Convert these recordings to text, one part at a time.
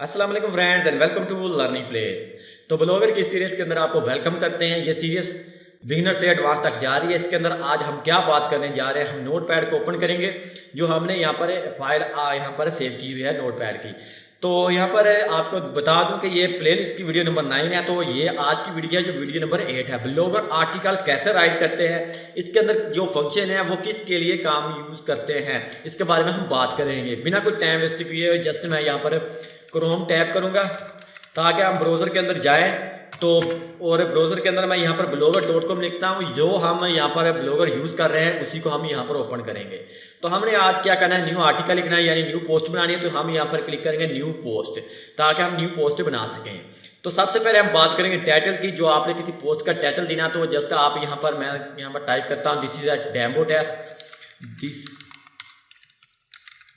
अस्सलाम वालेकुम friends and welcome to learning place. तो ब्लॉगर की सीरीज़ के अंदर आपको वेलकम करते हैं। ये सीरीज़ बिगिनर से एडवांस तक जा रही है। इसके अंदर आज हम क्या बात करने जा रहे हैं, हम नोट पैड को ओपन करेंगे जो हमने यहाँ पर फाइल यहाँ पर सेव की हुई है नोट पैड की। तो यहाँ पर आपको बता दूं कि ये प्लेलिस्ट की वीडियो नंबर 9 है। तो ये आज की वीडियो है जो वीडियो नंबर 8 है। ब्लॉगर आर्टिकल कैसे राइट करते हैं, इसके अंदर जो फंक्शन है वो किसके लिए काम यूज़ करते हैं, इसके बारे में हम बात करेंगे। बिना कोई टाइम वेस्ट किए जस्ट मैं यहाँ पर क्रोम टैप करूँगा ताकि हम ब्राउज़र के अंदर जाएँ। तो और ब्राउज़र के अंदर मैं यहाँ पर blogger.com लिखता हूँ। जो हम यहाँ पर ब्लॉगर यूज़ कर रहे हैं उसी को हम यहाँ पर ओपन करेंगे। तो हमने आज क्या करना है, न्यू आर्टिकल लिखना है यानी न्यू पोस्ट बनानी है। तो हम यहाँ पर क्लिक करेंगे न्यू पोस्ट ताकि हम न्यू पोस्ट बना सकें। तो सबसे पहले हम बात करेंगे टाइटल की। जो आपने किसी पोस्ट का टाइटल देना तो जस्ट आप यहाँ पर मैं यहाँ पर टाइप करता हूँ this is a demo test,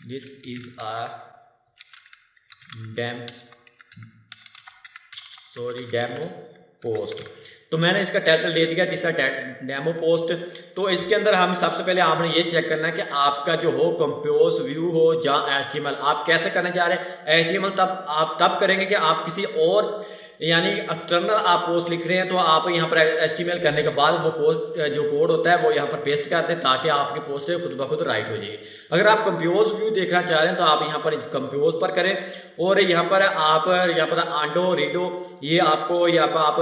this is a demo post. तो मैंने इसका टाइटल दे दिया दिस डेमो पोस्ट। तो इसके अंदर हम सबसे पहले आपने ये चेक करना है कि आपका जो हो कंपोज व्यू हो या HTML। आप कैसे करना चाह रहे हैं HTML तब करेंगे कि आप किसी और यानी एक्सटर्नल आप पोस्ट लिख रहे हैं। तो आप यहाँ पर HTML करने के बाद वो पोस्ट जो कोड होता है वो यहाँ पर पेस्ट करते हैं ताकि आपकी पोस्ट खुद ब खुद राइट हो जाए। अगर आप कंपोज व्यू देखना चाह रहे हैं तो आप यहाँ पर कंपोज पर करें और यहाँ पर आंडो रीडो ये आपको यहाँ पर आप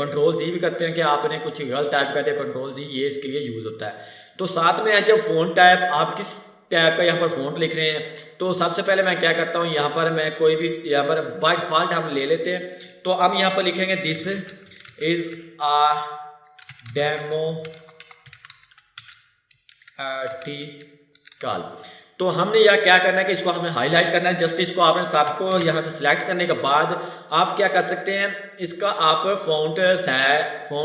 कंट्रोल-Z भी करते हैं कि आपने कुछ गलत टाइप कर दिया, कंट्रोल-Z ये इसके लिए यूज़ होता है। तो साथ में है जब फ़ॉन्ट टाइप आप किस टाइप का यहाँ पर फ़ॉन्ट लिख रहे हैं। तो सबसे पहले मैं क्या करता हूँ, यहाँ पर मैं कोई भी यहाँ पर बाय डिफ़ॉल्ट हम ले लेते हैं। तो हम यहाँ पर लिखेंगे this is a demo article. तो हमने यह क्या करना है कि इसको हमें हाईलाइट करना है। जस्ट इसको आपने सबको यहाँ से सिलेक्ट करने के बाद आप क्या कर सकते हैं, इसका आप फ़ॉन्ट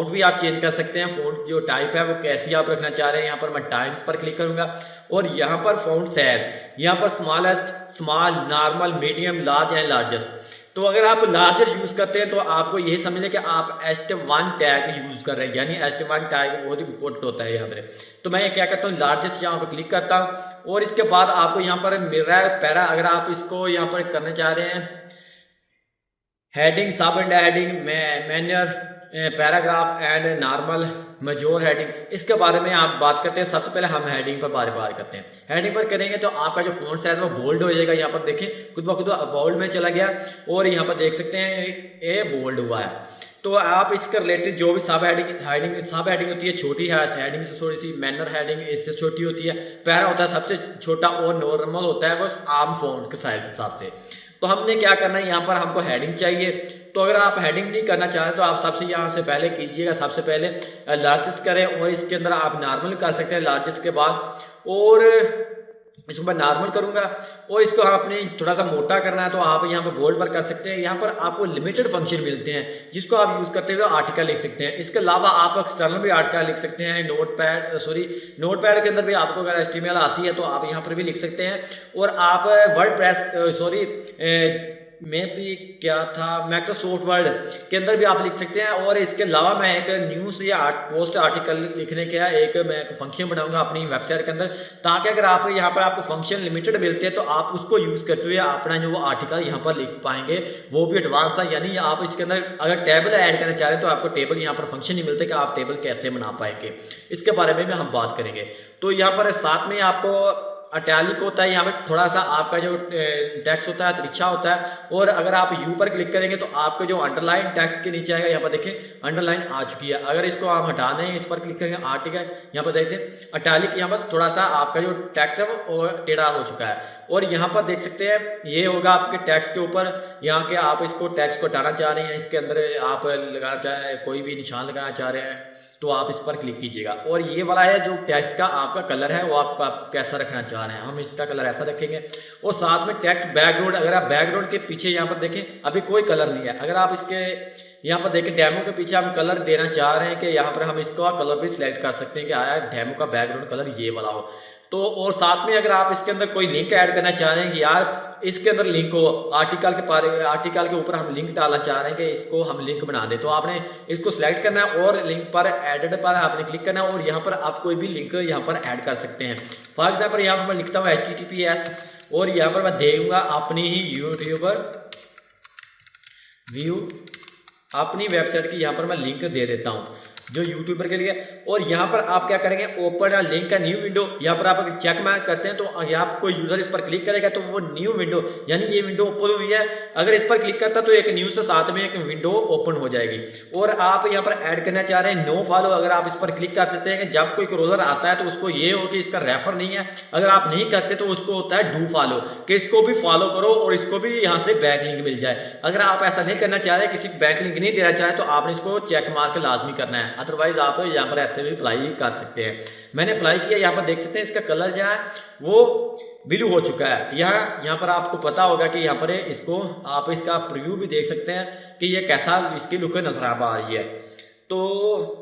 भी आप चेंज कर सकते हैं। फ़ॉन्ट जो टाइप है वो कैसी आप रखना चाह रहे हैं। यहाँ पर मैं टाइम्स पर क्लिक करूँगा और यहाँ पर फ़ॉन्ट साइज यहाँ पर smallest, small, normal, medium, large and largest. तो अगर आप लार्जर यूज़ करते हैं तो आपको यही समझ लें कि आप H1 टैग यूज़ कर रहे हैं यानी H1 टैग बहुत ही इंपॉर्टेंट होता है यहाँ पर। तो मैं ये क्या करता हूँ लार्जेस्ट यहाँ पर क्लिक करता हूँ और इसके बाद आपको यहाँ पर मिल रहा है पैरा। अगर आप इसको यहाँ पर करना चाह रहे हैं हेडिंग, सब and heading, manner, paragraph and normal, majeure heading, इसके बारे में आप बात करते हैं। सबसे पहले हम हेडिंग पर बार करते हैं। हेडिंग पर करेंगे तो आपका जो फ़ॉन्ट साइज वो बोल्ड हो जाएगा। यहाँ पर देखें खुद ब खुद बोल्ड में चला गया और यहाँ पर देख सकते हैं ए बोल्ड हुआ है। तो आप इसके रिलेटेड जो भी सब हेडिंग होती है छोटी है, हेडिंग से थोड़ी सी, मैनर हेडिंग इससे छोटी होती है, पैरा होता है सबसे छोटा और नॉर्मल होता है वो आम फ़ॉन्ट के साइज के हिसाब से। तो हमने क्या करना है, यहाँ पर हमको हेडिंग चाहिए। तो अगर आप हेडिंग नहीं करना चाह रहे तो आप सबसे यहाँ से पहले कीजिएगा, सबसे पहले लार्जेस्ट करें और इसके अंदर आप नॉर्मल कर सकते हैं लार्जेस्ट के बाद। और इसको मैं नॉर्मल करूँगा और इसको आपने थोड़ा सा मोटा करना है तो आप यहाँ पर बोल्ड पर कर सकते हैं। यहाँ पर आपको लिमिटेड फंक्शन मिलते हैं जिसको आप यूज़ करते हुए आर्टिकल लिख सकते हैं। इसके अलावा आप एक्सटर्नल भी आर्टिकल लिख सकते हैं। नोटपैड के अंदर भी आपको अगर HTML आती है तो आप यहाँ पर भी लिख सकते हैं। और आप में भी क्या था माइक्रोसॉफ्ट वर्ड के अंदर भी आप लिख सकते हैं। और इसके अलावा मैं एक न्यूज़ या पोस्ट आर्टिकल लिखने का मैं एक फंक्शन बनाऊंगा अपनी वेबसाइट के अंदर ताकि अगर आप यहाँ पर आपको फंक्शन लिमिटेड मिलते हैं तो आप उसको यूज़ करते हुए अपना जो वो आर्टिकल यहाँ पर लिख पाएंगे, वो भी एडवांस है। यानी आप इसके अंदर अगर टेबल ऐड करना चाह रहे हैं तो आपको टेबल यहाँ पर फंक्शन नहीं मिलते कि आप टेबल कैसे बना पाएंगे, इसके बारे में भी हम बात करेंगे। तो यहाँ पर साथ में आपको अटैलिक होता है, यहाँ पर थोड़ा सा आपका जो टेक्स्ट होता है तिरछा होता है। और अगर आप यू पर क्लिक करेंगे तो आपका जो अंडरलाइन टेक्स्ट के नीचे आएगा, यहाँ पर देखें अंडरलाइन आ चुकी है। अगर इसको हम हटा दें, इस पर क्लिक करेंगे आर्टिकल, यहाँ पर देखें अटैलिक, यहाँ पर थोड़ा सा आपका जो टेक्स्ट है वो टेढ़ा हो चुका है। और यहाँ पर देख सकते हैं ये होगा आपके टेक्स्ट के ऊपर, यहाँ के आप इसको टेक्स्ट को हटाना चाह रहे हैं, इसके अंदर आप लगाना चाह रहे हैं, कोई भी निशान लगाना चाह रहे हैं तो आप इस पर क्लिक कीजिएगा। और ये वाला है जो टेक्स्ट का आपका कलर है वो आप कैसा रखना चाह रहे हैं, हम इसका कलर ऐसा रखेंगे। और साथ में टेक्स्ट बैकग्राउंड, अगर आप बैकग्राउंड के पीछे यहाँ पर देखें अभी कोई कलर नहीं है। अगर आप इसके यहाँ पर देखें डेमो के पीछे हम कलर देना चाह रहे हैं कि यहाँ पर हम इसका कलर भी सिलेक्ट कर सकते हैं कि आया डेमो का बैकग्राउंड कलर ये वाला हो। तो और साथ में अगर आप इसके अंदर कोई लिंक ऐड करना चाह रहे हैं कि यार इसके अंदर लिंक हो, आर्टिकल के ऊपर हम लिंक डालना चाह रहे हैं कि इसको हम लिंक बना दें, तो आपने इसको सिलेक्ट करना है और लिंक पर एडेड पर आपने क्लिक करना है और यहाँ पर आप कोई भी लिंक यहाँ पर ऐड कर सकते हैं। फॉर एग्जाम्पल यहाँ पर मैं लिखता हूँ HTTPS और यहाँ पर मैं दूंगा अपनी ही यूट्यूबर व्यू, अपनी वेबसाइट की यहाँ पर मैं लिंक दे देता हूँ जो यूट्यूबर के लिए। और यहाँ पर आप क्या करेंगे, ओपन लिंक का न्यू विंडो, यहाँ पर आप अगर चेक मार्क करते हैं तो यहाँ पर कोई यूजर इस पर क्लिक करेगा तो वो न्यू विंडो, यानी ये विंडो ओपन हुई है, अगर इस पर क्लिक करता तो एक न्यू से साथ में एक विंडो ओपन हो जाएगी। और आप यहाँ पर ऐड करना चाह रहे हैं नो फॉलो, अगर आप इस पर क्लिक कर देते हैं कि जब कोई क्रॉलर आता है तो उसको ये हो कि इसका रेफर नहीं है, अगर आप नहीं करते तो उसको होता है डू फॉलो, कि इसको भी फॉलो करो और इसको भी यहाँ से बैक लिंक मिल जाए। अगर आप ऐसा नहीं करना चाह रहे, किसी को बैक लिंक नहीं देना चाहे तो आपने इसको चेक मार्क लाजमी करना है, अदरवाइज आप यहाँ पर ऐसे भी अप्लाई कर सकते हैं। मैंने अप्लाई किया, यहाँ पर देख सकते हैं इसका कलर जो है वो ब्लू हो चुका है। यहाँ पर आपको पता होगा कि यहाँ पर इसको आप इसका प्रीव्यू भी देख सकते हैं कि ये कैसा इसकी लुक नजर आ रही है। तो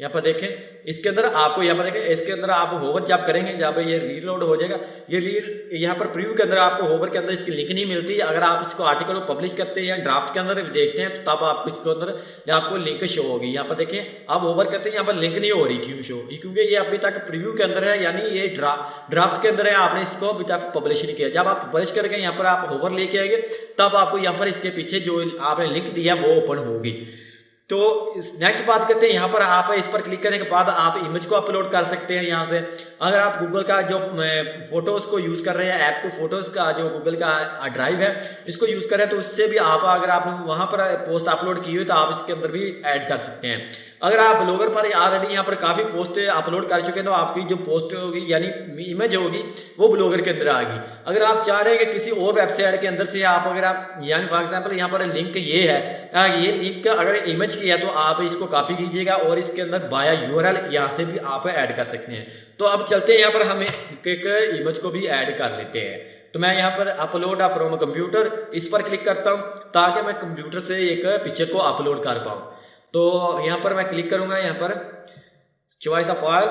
यहाँ पर देखें, इसके अंदर आपको यहाँ पर देखें, इसके अंदर आप होवर जब करेंगे जब ये रीलोड हो जाएगा, ये रील यहाँ पर प्रीव्यू के अंदर आपको होवर के अंदर इसकी लिंक नहीं मिलती। अगर आप इसको आर्टिकल पब्लिश करते हैं या ड्राफ्ट के अंदर देखते हैं तो तब आपको इसके अंदर आपको लिंक शो होगी। यहाँ पर देखें, आप होवर करते हैं, यहाँ पर लिंक नहीं हो रही, क्यों शो, क्योंकि ये अभी तक प्रीव्यू के अंदर है, यानी ये ड्राफ्ट के अंदर है, आपने इसको अभी तक पब्लिश नहीं किया। जब आप पब्लिश करके यहाँ पर आप होवर लेके आएंगे तब आपको यहाँ पर इसके पीछे जो आपने लिंक दिया वो ओपन होगी। तो नेक्स्ट बात करते हैं, यहाँ पर आप इस पर क्लिक करने के बाद आप इमेज को अपलोड कर सकते हैं। यहाँ से अगर आप गूगल का जो फोटोज़ को यूज़ कर रहे हैं, ऐप को फोटोज़ का जो गूगल का ड्राइव है इसको यूज़ कर रहे हैं, तो उससे भी आप अगर आपने वहाँ पर पोस्ट अपलोड की हुई तो आप इसके अंदर भी ऐड कर सकते हैं। अगर आप ब्लॉगर पर ऑलरेडी यहाँ पर काफ़ी पोस्ट अपलोड कर चुके हैं तो आपकी जो पोस्ट होगी यानी इमेज होगी वो ब्लॉगर के अंदर आएगी। अगर आप चाह रहे हैं कि किसी और वेबसाइट के अंदर से आप अगर आप यानी फॉर एग्जांपल यहाँ पर लिंक ये है, ये लिंक अगर इमेज की है तो आप इसको कॉपी कीजिएगा और इसके अंदर बाया यूआरएल यहाँ से भी आप ऐड कर सकते हैं। तो अब चलते हैं यहाँ पर हम एक इमेज को भी ऐड कर लेते हैं। तो मैं यहाँ पर अपलोड फ्रॉम कंप्यूटर इस पर क्लिक करता हूँ ताकि मैं कंप्यूटर से एक पिक्चर को अपलोड कर पाऊँ। तो यहाँ पर मैं क्लिक करूँगा, यहाँ पर चॉइस ऑफ फाइल,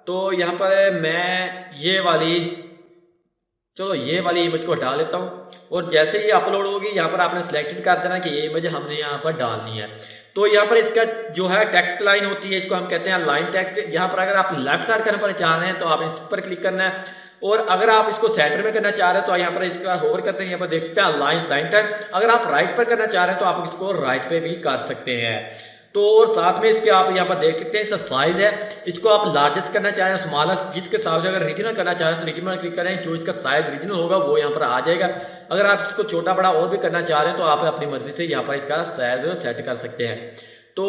तो यहाँ पर मैं ये वाली इमेज को हटा लेता हूँ और जैसे ही अपलोड होगी यहाँ पर आपने सेलेक्टेड कर देना कि ये इमेज हमने यहाँ पर डालनी है। तो यहाँ पर इसका जो है टेक्स्ट लाइन होती है, इसको हम कहते हैं लाइन टेक्स्ट। यहाँ पर अगर आप लेफ्ट साइड करने पर चाह रहे हैं तो आप इस पर क्लिक करना है, और अगर आप इसको सेंटर में करना चाह रहे हैं तो यहाँ पर इसका होवर करते हैं, यहाँ पर देख सकते हैं लाइन सेंटर। अगर आप राइट पर करना चाह रहे हैं तो आप इसको राइट पे भी कर सकते हैं। तो और साथ में इसके आप यहाँ पर देख सकते हैं इसका साइज है, इसको आप लार्जेस्ट करना चाहें स्मॉलेस्ट, जिसके हिसाब से अगर रीजनल करना चाहें तो रीजनल क्लिक करें, जो इसका साइज रीजनल होगा वो यहाँ पर आ जाएगा। अगर आप इसको छोटा बड़ा और भी करना चाह रहे हैं तो आप अपनी मर्जी से यहाँ पर इसका साइज सेट कर सकते हैं। तो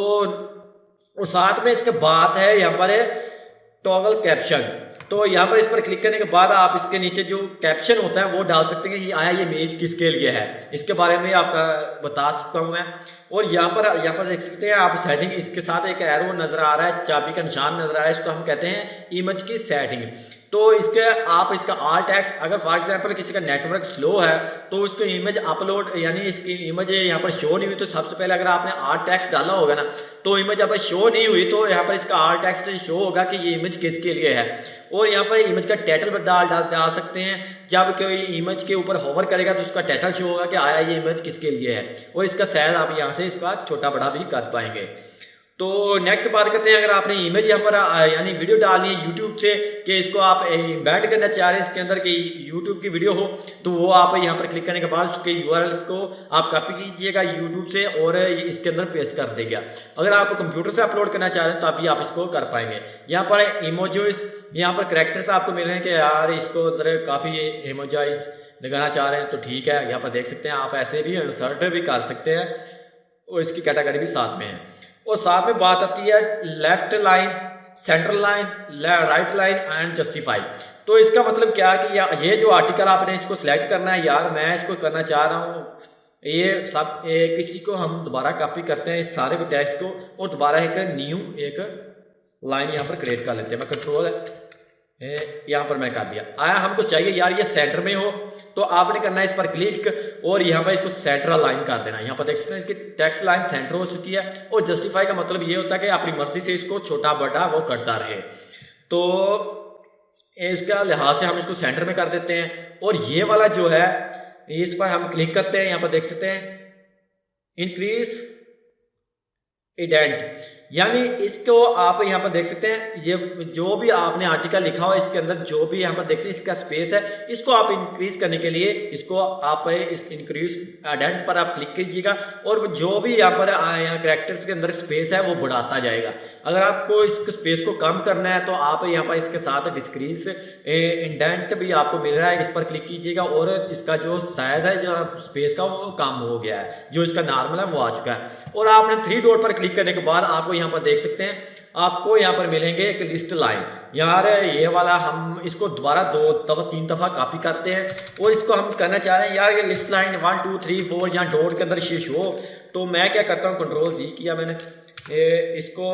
और साथ में इसके बाद है यहाँ पर टॉगल कैप्शन। तो यहाँ पर इस पर क्लिक करने के बाद आप इसके नीचे जो कैप्शन होता है वो डाल सकते हैं कि ये इमेज किसके लिए है, इसके बारे में आपका बता सकता हूँ मैं। और यहाँ पर देख सकते हैं आप सेटिंग, इसके साथ एक एरो नजर आ रहा है, चाबी का निशान नजर आ रहा है, इसको हम कहते हैं इमेज की सेटिंग। तो इसके आप इसका आल टेक्स्ट, अगर फॉर एग्जांपल किसी का नेटवर्क स्लो है तो उसको इमेज अपलोड यानी इसकी इमेज यहाँ पर शो नहीं हुई तो सबसे पहले अगर आपने आल टेक्स्ट डाला होगा ना तो इमेज अब शो नहीं हुई तो यहाँ पर इसका आल टेक्स्ट शो होगा कि ये इमेज किसके लिए है। और यहाँ पर इमेज का टाइटल डाल सकते हैं, जब कोई इमेज के ऊपर होवर करेगा तो उसका टाइटल शो होगा कि आया ये इमेज किसके लिए है, और इसका साइज आप यहाँ से इसका छोटा बड़ा भी कर पाएंगे। तो नेक्स्ट बात करते हैं, अगर आपने इमेज यहाँ पर यानी वीडियो डालनी है यूट्यूब से कि इसको आप एम्बेड करना चाह रहे हैं इसके अंदर कि यूट्यूब की वीडियो हो, तो वो आप यहाँ पर क्लिक करने के बाद उसके यूआरएल को आप कॉपी कीजिएगा यूट्यूब से और इसके अंदर पेस्ट कर देगा। अगर आप कंप्यूटर से अपलोड करना चाह रहे हैं तो अभी आप इसको कर पाएंगे। यहाँ पर इमोजीज, यहाँ पर करैक्टर्स आपको मिल रहे हैं कि यार इसको अंदर काफ़ी इमोजाइज लगाना चाह रहे हैं तो ठीक है, यहाँ पर देख सकते हैं आप ऐसे भी इंसर्ट भी कर सकते हैं और इसकी कैटेगरी भी साथ में है। और साथ में बात आती है left line, central line, right line and justify. तो इसका मतलब क्या है कि ये जो आर्टिकल आपने इसको सिलेक्ट करना है, यार मैं इसको करना चाह रहा हूँ, ये सब किसी को हम दोबारा कॉपी करते हैं इस सारे को टेक्स्ट को और दोबारा एक न्यू एक लाइन यहाँ पर क्रिएट कर लेते हैं। मैं कंट्रोल यहाँ पर मैं कर दिया, आया हमको चाहिए यार ये सेंटर में हो तो आपने करना है इस पर क्लिक और यहाँ पर इसको सेंटर अलाइन कर देना। यहाँ पर देख सकते हैं इसकी टेक्स्ट लाइन सेंटर हो चुकी है। और जस्टिफाई का मतलब ये होता है कि अपनी मर्जी से इसको छोटा बड़ा वो करता रहे, तो इसका लिहाज से हम इसको सेंटर में कर देते हैं। और ये वाला जो है इस पर हम क्लिक करते हैं, यहाँ पर देख सकते हैं इंक्रीज इडेंट, यानी इसको आप यहाँ पर देख सकते हैं, ये जो भी आपने आर्टिकल लिखा हो इसके अंदर जो भी यहाँ पर देख सकते हैं इसका स्पेस है, इसको आप इंक्रीज करने के लिए इसको आप इस इंक्रीज एडेंट पर आप क्लिक कीजिएगा और जो भी यहाँ पर यहाँ कैरेक्टर्स के अंदर स्पेस है वो बढ़ाता जाएगा। अगर आपको इस स्पेस को कम करना है तो आप यहाँ पर इसके साथ डिस्क्रीज इंडेंट भी आपको मिल रहा है, इस पर क्लिक कीजिएगा और इसका जो साइज है जो स्पेस का वो कम हो गया है, जो इसका नॉर्मल है वो आ चुका है। और आपने 3 डॉट पर क्लिक करने के बाद आपको यहाँ पर देख सकते हैं आपको यहाँ पर मिलेंगे एक लिस्ट लाइन। यार ये वाला हम इसको दोबारा 2-3 दफ़ा कॉपी करते हैं और इसको हम करना चाह रहे हैं यार ये लिस्ट लाइन 1 2 3 4 यहाँ डॉट के अंदर शेष हो। तो मैं क्या करता हूँ, Ctrl+Z किया मैंने, इसको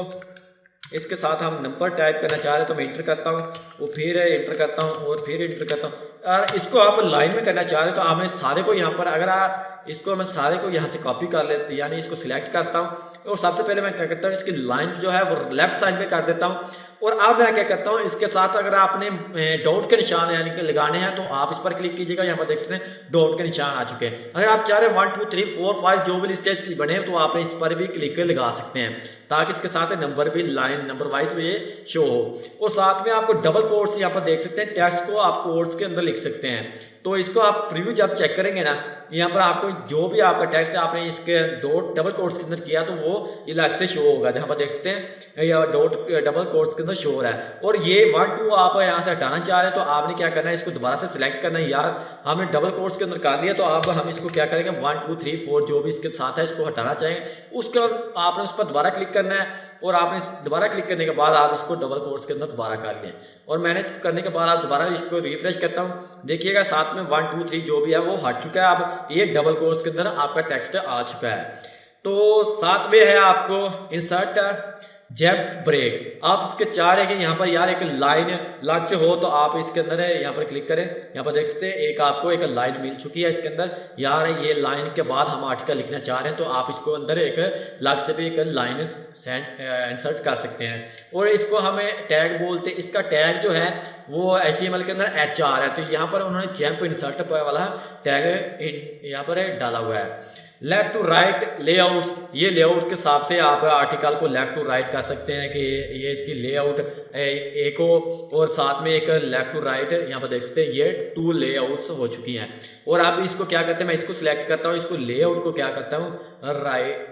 इसके साथ हम नंबर टाइप करना चाह रहे हैं तो मैं इंटर करता हूँ, वो फिर इंटर करता हूँ और फिर इंटर करता हूँ। यार इसको आप लाइन में करना चाह रहे हैं तो आपने सारे को यहाँ पर, अगर आप इसको मैं सारे को यहाँ से कॉपी कर लेते यानी इसको सिलेक्ट करता हूँ और सबसे पहले मैं क्या करता हूँ इसकी लाइन जो है वो लेफ्ट साइड में कर देता हूँ। और अब मैं क्या करता हूँ इसके साथ अगर आपने डॉट के निशान यानी कि लगाने हैं तो आप इस पर क्लिक कीजिएगा, यहाँ पर देख सकते हैं डॉट के निशान आ चुके हैं। अगर आप चाह रहे हैं 1 2 3 4 5 जो भी लिस्ट की बने तो आप इस पर भी क्लिक लगा सकते हैं ताकि इसके साथ नंबर भी लाइन नंबर वाइज भी ये शो हो। और साथ में आपको डबल कोट्स यहाँ पर देख सकते हैं, टेक्स्ट को आप कोट्स के अंदर लिख सकते हैं। तो इसको आप प्रीव्यू जब चेक करेंगे ना, यहाँ पर आपको जो भी आपका टेक्स्ट है आपने इसके डबल कोट्स के अंदर किया तो वो अलग से शो होगा, जहाँ पर देख सकते हैं या डबल कोट्स के अंदर शो हो रहा है। और ये 1 2 आप यहाँ से हटाना चाह रहे हैं तो आपने क्या करना है, इसको दोबारा से सिलेक्ट करना है। यार हमने डबल कोट्स के अंदर कर लिया तो अब हम इसको क्या करेंगे 1 2 3 4 जो भी इसके साथ है इसको हटाना चाहेंगे, उसके बाद आपने उस पर दोबारा क्लिक करना है और आपने दोबारा क्लिक करने के बाद आप इसको डबल कोट्स के अंदर दोबारा कर लें। और मैंने इसको करने के बाद आप दोबारा इसको रिफ्रेश करता हूँ, देखिएगा साथ में 1 2 3 जो भी है वो हट चुका है। अब ये डबल कोट्स के अंदर आपका टेक्स्ट आ चुका है। तो साथ में है आपको इंसर्ट जैप ब्रेक, आप इसके चाह रहे हैं कि यहाँ पर यार एक लाइन अलग से हो तो आप इसके अंदर है यहाँ पर क्लिक करें, यहाँ पर देख सकते हैं एक आपको एक लाइन मिल चुकी है इसके अंदर। यार ये लाइन के बाद हम आर्टिकल लिखना चाह रहे हैं तो आप इसको अंदर एक अलग से भी एक लाइन इंसर्ट कर सकते हैं। और इसको हमें टैग बोलते हैं, इसका टैग जो है वो HTML के अंदर HR है। तो यहाँ पर उन्होंने जैप इंसर्ट वाला टैग यहाँ पर डाला हुआ है। लेफ्ट टू राइट लेआउट्स, ये लेआउट्स के हिसाब से आप आर्टिकल को लेफ्ट टू राइट कर सकते हैं कि ये इसकी लेआउट एक हो, और साथ में एक लेफ्ट टू राइट यहाँ पर देख सकते हैं ये 2 लेआउट्स हो चुकी हैं। और आप इसको क्या करते हैं, मैं इसको सिलेक्ट करता हूँ, इसको लेआउट को क्या करता हूँ राइट,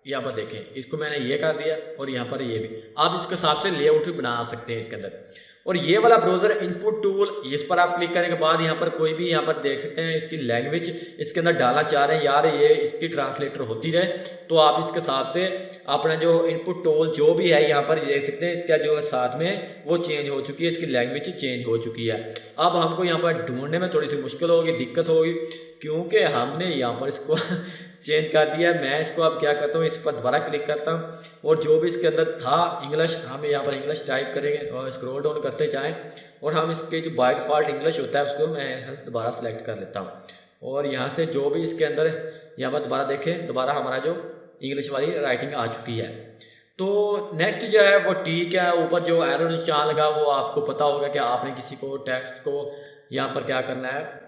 यहाँ पर देखें इसको मैंने ये कर दिया और यहाँ पर ये भी, आप इसके हिसाब से लेआउट भी बना सकते हैं इसके अंदर। और ये वाला ब्राउज़र इनपुट टूल, इस पर आप क्लिक करने के बाद यहाँ पर कोई भी यहाँ पर देख सकते हैं इसकी लैंग्वेज इसके अंदर डालना चाह रहे हैं, यार ये इसकी ट्रांसलेटर होती रहे तो आप इसके हिसाब से अपना जो इनपुट टूल जो भी है यहाँ पर देख सकते हैं इसका जो साथ में वो चेंज हो चुकी है, इसकी लैंग्वेज चेंज हो चुकी है। अब हमको यहाँ पर ढूंढने में थोड़ी सी मुश्किल होगी, दिक्कत होगी, क्योंकि हमने यहाँ पर इसको चेंज कर दिया। मैं इसको अब क्या करता हूँ, इस पर दोबारा क्लिक करता हूँ और जो भी इसके अंदर था इंग्लिश, हम यहाँ पर इंग्लिश टाइप करेंगे और स्क्रॉल डाउन करते जाएं और हम इसके जो बाय डिफ़ॉल्ट इंग्लिश होता है उसको मैं यहाँ से दोबारा सेलेक्ट कर लेता हूँ। और यहाँ से जो भी इसके अंदर यहाँ पर दोबारा देखें, दोबारा हमारा जो इंग्लिश वाली राइटिंग आ चुकी है। तो नेक्स्ट जो है वो ठीक है, ऊपर जो एरो निशान लगा वो आपको पता होगा कि आपने किसी को टेक्स्ट को यहाँ पर क्या करना है,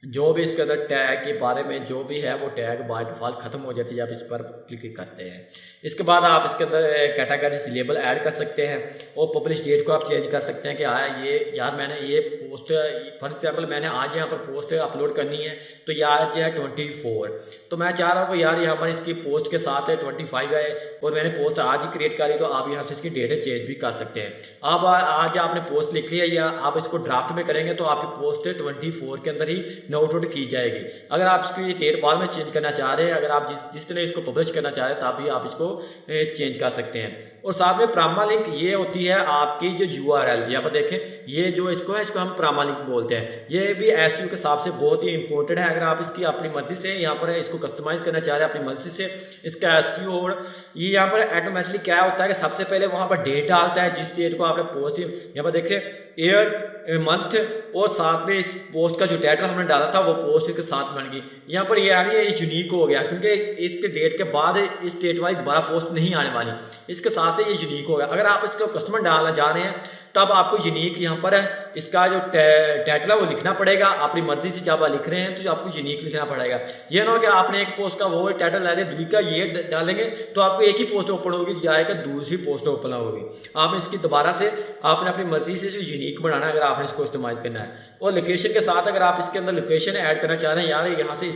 जो भी इसके अंदर टैग के बारे में जो भी है वो टैग बाय डिफ़ॉल्ट ख़त्म हो जाती है जब इस पर क्लिक करते हैं। इसके बाद आप इसके अंदर कैटेगरीज लेबल ऐड कर सकते हैं और पब्लिश डेट को आप चेंज कर सकते हैं कि ये यार मैंने ये पोस्ट फॉर एग्जाम्पल मैंने आज यहाँ पर पोस्ट अपलोड करनी है तो ये आज है 24, तो मैं चाह रहा हूँ कि यार यहाँ पर इसकी पोस्ट के साथ 25 है और मैंने पोस्ट आज ही क्रिएट करी, तो आप यहाँ से इसकी डेट चेंज भी कर सकते हैं। अब आज आपने पोस्ट लिख ली है या आप इसको ड्राफ्ट में करेंगे तो आपकी पोस्ट 24 के अंदर ही नोट आउट की जाएगी। अगर आप इसकी डेट बाद में चेंज करना चाह रहे हैं, अगर आप जिस तरह इसको पब्लिश करना चाह रहे हैं तभी आप इसको चेंज कर सकते हैं। और साथ में प्रामा लिंक ये होती है आपकी जो URL, यहाँ पर देखें ये जो इसको है इसको हम प्रामा लिंक बोलते हैं। ये भी SEO के हिसाब से बहुत ही इंपॉर्टेंट है। अगर आप इसकी अपनी मर्जी से यहाँ पर इसको कस्टमाइज करना चाह रहे हैं अपनी मर्जी से इसका SEO, और ये यहाँ पर ऑटोमेटिकली क्या होता है कि सबसे पहले वहाँ पर डेट डालता है जिस डेट को आपने पोस्ट, यहाँ पर देखें ईयर मंथ और साथ में इस पोस्ट का जो टाइटल हमने डाला था वो पोस्ट के साथ बन गई। यहाँ पर ये आ रही है ये यूनिक हो गया क्योंकि इसके डेट के बाद इस डेट वाली दोबारा पोस्ट नहीं आने वाली, इसके साथ से ये यूनिक हो गया। अगर आप इसको कस्टमर डालना चाह रहे हैं तब आपको यूनिक यहाँ पर इसका जो टाइटल है वो लिखना पड़ेगा। अपनी मर्जी से जब आप लिख रहे हैं तो आपको यूनिक लिखना पड़ेगा। ये ना हो कि आपने एक पोस्ट का वो टाइटल डाले, दूसरी का ये डालेंगे तो आपको एक ही पोस्ट ओपन होगी, जाएगा दूसरी पोस्ट ओपन होगी। आपने इसकी दोबारा से आपने अपनी मर्जी से यूनिक बनाना है अगर आपने इसको इस्तेमाल करना है। और लोकेशन के साथ अगर आप इसके अंदर लोकेशन ऐड करना चाह रहे हैं, यार यहाँ से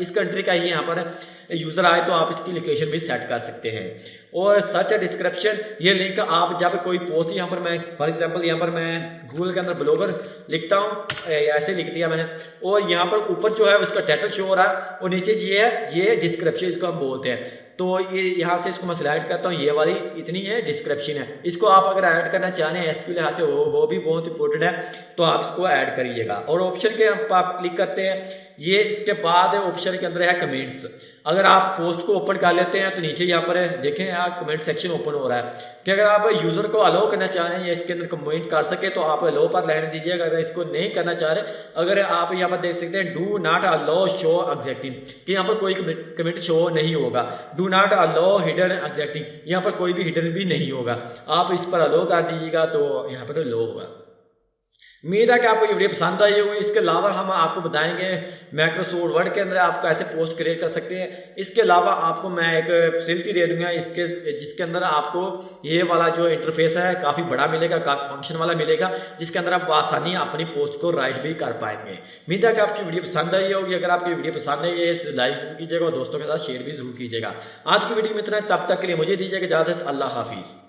इस कंट्री का ही यहाँ पर यूज़र आए तो आप इसकी लोकेशन भी सेट कर सकते हैं। और सर्च डिस्क्रिप्शन, ये लिंक आप जब कोई पोस्ट, यहाँ पर मैं फॉर एग्जांपल यहाँ पर मैं गूगल के अंदर ब्लॉगर लिखता हूँ, ऐसे लिख दिया मैंने, और यहाँ पर ऊपर जो है उसका टाइटल शो हो रहा है और नीचे ये है, ये डिस्क्रिप्शन इसको हम बोलते हैं। तो ये यहाँ से इसको मैं सिलेक्ट करता हूँ, ये वाली इतनी है डिस्क्रिप्शन है। इसको आप अगर ऐड करना चाह रहे हैं एसक्यूएल लिहाज से वो भी बहुत इंपॉर्टेंट है, तो आप इसको ऐड करिएगा। और ऑप्शन के आप क्लिक करते हैं, ये इसके बाद ऑप्शन के अंदर है कमेंट्स। अगर आप पोस्ट को ओपन कर लेते हैं तो नीचे यहाँ पर देखें यहाँ कमेंट सेक्शन ओपन हो रहा है कि अगर आप यूज़र को अलाउ करना चाह रहे हैं इसके अंदर कमेंट कर सके तो आप अलाउ पर रहने दीजिएगा। अगर इसको नहीं करना चाह रहे, अगर आप यहाँ पर देख सकते हैं डू नॉट अलाउ शो एग्जैक्टिंग, कि यहाँ पर कोई कमेंट शो नहीं होगा। डू नॉट अलाउ हिडन एग्जैक्टिंग, यहाँ पर कोई भी हिडन भी नहीं होगा। आप इस पर अलाउ कर दीजिएगा तो यहाँ पर अलाउ होगा। उम्मीद है कि आपको ये वीडियो पसंद आई होगी। इसके अलावा हम आपको बताएंगे माइक्रोसॉफ्ट वर्ड के अंदर आप कैसे पोस्ट क्रिएट कर सकते हैं। इसके अलावा आपको मैं एक फैसिलिटी दे दूंगा जिसके अंदर आपको ये वाला जो इंटरफेस है काफ़ी बड़ा मिलेगा, काफ़ी फंक्शन वाला मिलेगा, जिसके अंदर आप आसानी अपनी पोस्ट को राइट भी कर पाएंगे। उम्मीद है कि आपकी वीडियो पसंद आई होगी। अगर आपकी वीडियो पसंद आई है लाइक जरूर कीजिएगा और दोस्तों के साथ शेयर भी जरूर कीजिएगा। आज की वीडियो में इतना, तब तक के लिए मुझे दीजिएगा इजाज़त। अल्लाह हाफिज़।